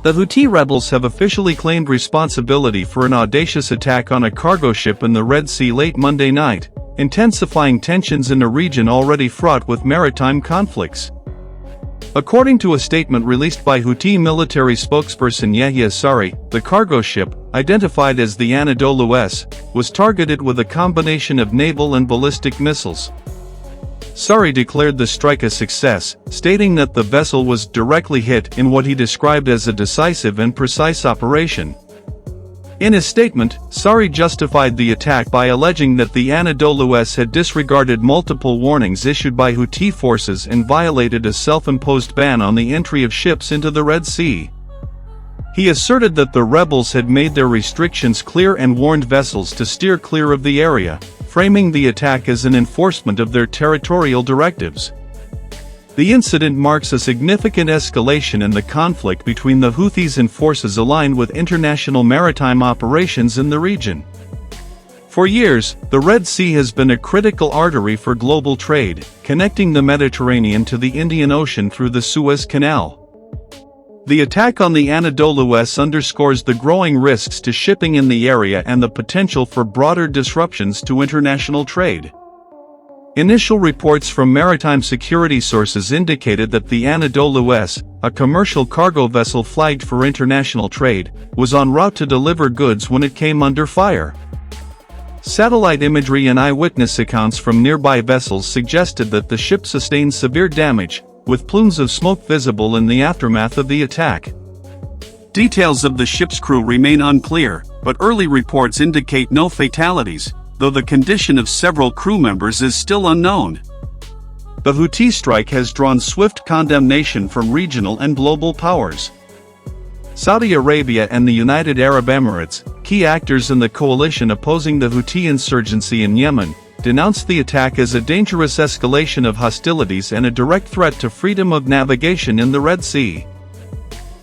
The Houthi rebels have officially claimed responsibility for an audacious attack on a cargo ship in the Red Sea late Monday night, intensifying tensions in a region already fraught with maritime conflicts. According to a statement released by Houthi military spokesperson Yahya Sari, the cargo ship, identified as the Anadolu S, was targeted with a combination of naval and ballistic missiles. Sari declared the strike a success, stating that the vessel was directly hit in what he described as a decisive and precise operation. In his statement, Sari justified the attack by alleging that the Anadolu S had disregarded multiple warnings issued by Houthi forces and violated a self-imposed ban on the entry of ships into the Red Sea. He asserted that the rebels had made their restrictions clear and warned vessels to steer clear of the area, framing the attack as an enforcement of their territorial directives. The incident marks a significant escalation in the conflict between the Houthis and forces aligned with international maritime operations in the region. For years, the Red Sea has been a critical artery for global trade, connecting the Mediterranean to the Indian Ocean through the Suez Canal. The attack on the Anadolu S underscores the growing risks to shipping in the area and the potential for broader disruptions to international trade. Initial reports from maritime security sources indicated that the Anadolu S, a commercial cargo vessel flagged for international trade, was en route to deliver goods when it came under fire. Satellite imagery and eyewitness accounts from nearby vessels suggested that the ship sustained severe damage, with plumes of smoke visible in the aftermath of the attack. Details of the ship's crew remain unclear, but early reports indicate no fatalities, though the condition of several crew members is still unknown. The Houthi strike has drawn swift condemnation from regional and global powers. Saudi Arabia and the United Arab Emirates, key actors in the coalition opposing the Houthi insurgency in Yemen, denounced the attack as a dangerous escalation of hostilities and a direct threat to freedom of navigation in the Red Sea.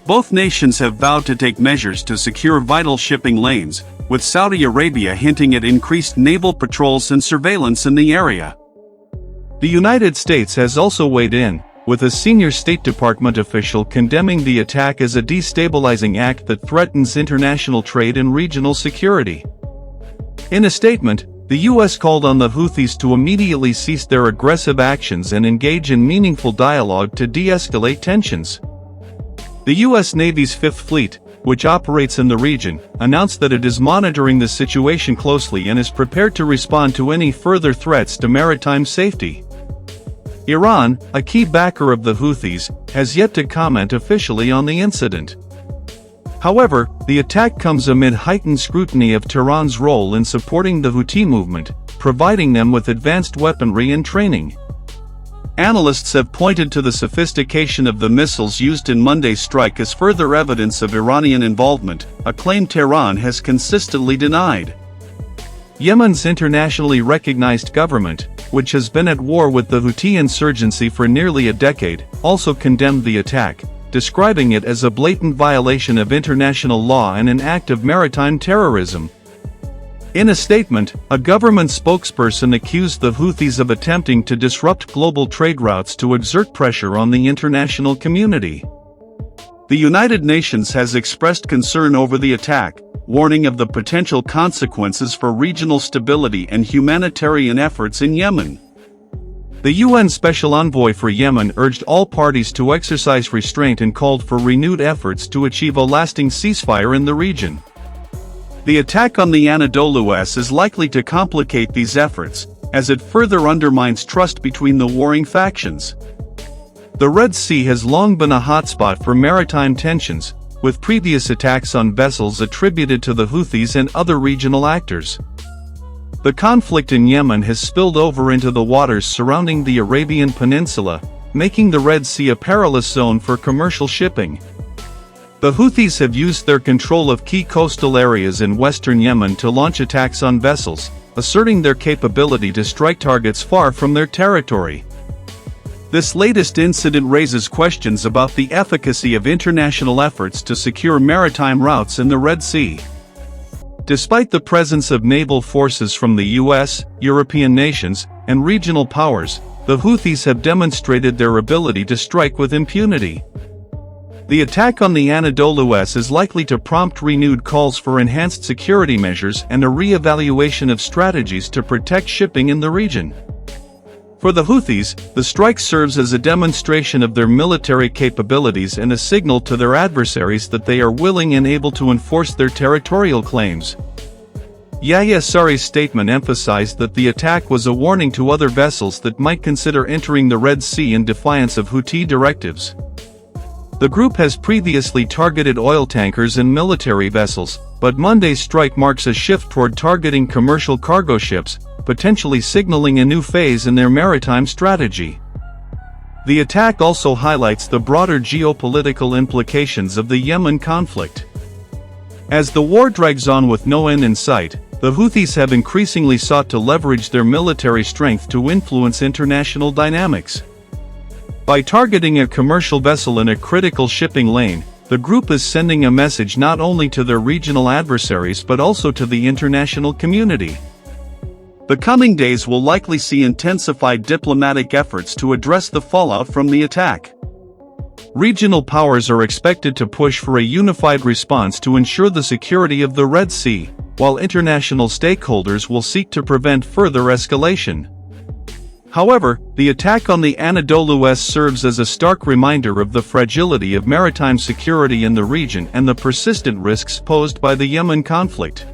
Both nations have vowed to take measures to secure vital shipping lanes, with Saudi Arabia hinting at increased naval patrols and surveillance in the area. The United States has also weighed in, with a senior State Department official condemning the attack as a destabilizing act that threatens international trade and regional security. In a statement, the U.S. called on the Houthis to immediately cease their aggressive actions and engage in meaningful dialogue to de-escalate tensions. The U.S. Navy's Fifth Fleet, which operates in the region, announced that it is monitoring the situation closely and is prepared to respond to any further threats to maritime safety. Iran, a key backer of the Houthis, has yet to comment officially on the incident. However, the attack comes amid heightened scrutiny of Tehran's role in supporting the Houthi movement, providing them with advanced weaponry and training. Analysts have pointed to the sophistication of the missiles used in Monday's strike as further evidence of Iranian involvement, a claim Tehran has consistently denied. Yemen's internationally recognized government, which has been at war with the Houthi insurgency for nearly a decade, also condemned the attack, describing it as a blatant violation of international law and an act of maritime terrorism. In a statement, a government spokesperson accused the Houthis of attempting to disrupt global trade routes to exert pressure on the international community. The United Nations has expressed concern over the attack, warning of the potential consequences for regional stability and humanitarian efforts in Yemen. The UN Special Envoy for Yemen urged all parties to exercise restraint and called for renewed efforts to achieve a lasting ceasefire in the region. The attack on the Anadolu S is likely to complicate these efforts, as it further undermines trust between the warring factions. The Red Sea has long been a hotspot for maritime tensions, with previous attacks on vessels attributed to the Houthis and other regional actors. The conflict in Yemen has spilled over into the waters surrounding the Arabian Peninsula, making the Red Sea a perilous zone for commercial shipping. The Houthis have used their control of key coastal areas in western Yemen to launch attacks on vessels, asserting their capability to strike targets far from their territory. This latest incident raises questions about the efficacy of international efforts to secure maritime routes in the Red Sea. Despite the presence of naval forces from the US, European nations, and regional powers, the Houthis have demonstrated their ability to strike with impunity. The attack on the Anadolu is likely to prompt renewed calls for enhanced security measures and a re-evaluation of strategies to protect shipping in the region. For the Houthis, the strike serves as a demonstration of their military capabilities and a signal to their adversaries that they are willing and able to enforce their territorial claims. Yahya Sarri's statement emphasized that the attack was a warning to other vessels that might consider entering the Red Sea in defiance of Houthi directives. The group has previously targeted oil tankers and military vessels, but Monday's strike marks a shift toward targeting commercial cargo ships, potentially signaling a new phase in their maritime strategy. The attack also highlights the broader geopolitical implications of the Yemen conflict. As the war drags on with no end in sight, the Houthis have increasingly sought to leverage their military strength to influence international dynamics. By targeting a commercial vessel in a critical shipping lane, the group is sending a message not only to their regional adversaries but also to the international community. The coming days will likely see intensified diplomatic efforts to address the fallout from the attack. Regional powers are expected to push for a unified response to ensure the security of the Red Sea, while international stakeholders will seek to prevent further escalation. However, the attack on the Anadolu serves as a stark reminder of the fragility of maritime security in the region and the persistent risks posed by the Yemen conflict.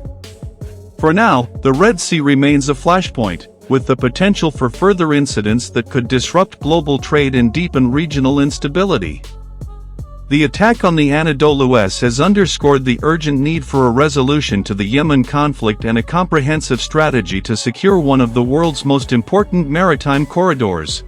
For now, the Red Sea remains a flashpoint, with the potential for further incidents that could disrupt global trade and deepen regional instability. The attack on the Anadolu has underscored the urgent need for a resolution to the Yemen conflict and a comprehensive strategy to secure one of the world's most important maritime corridors.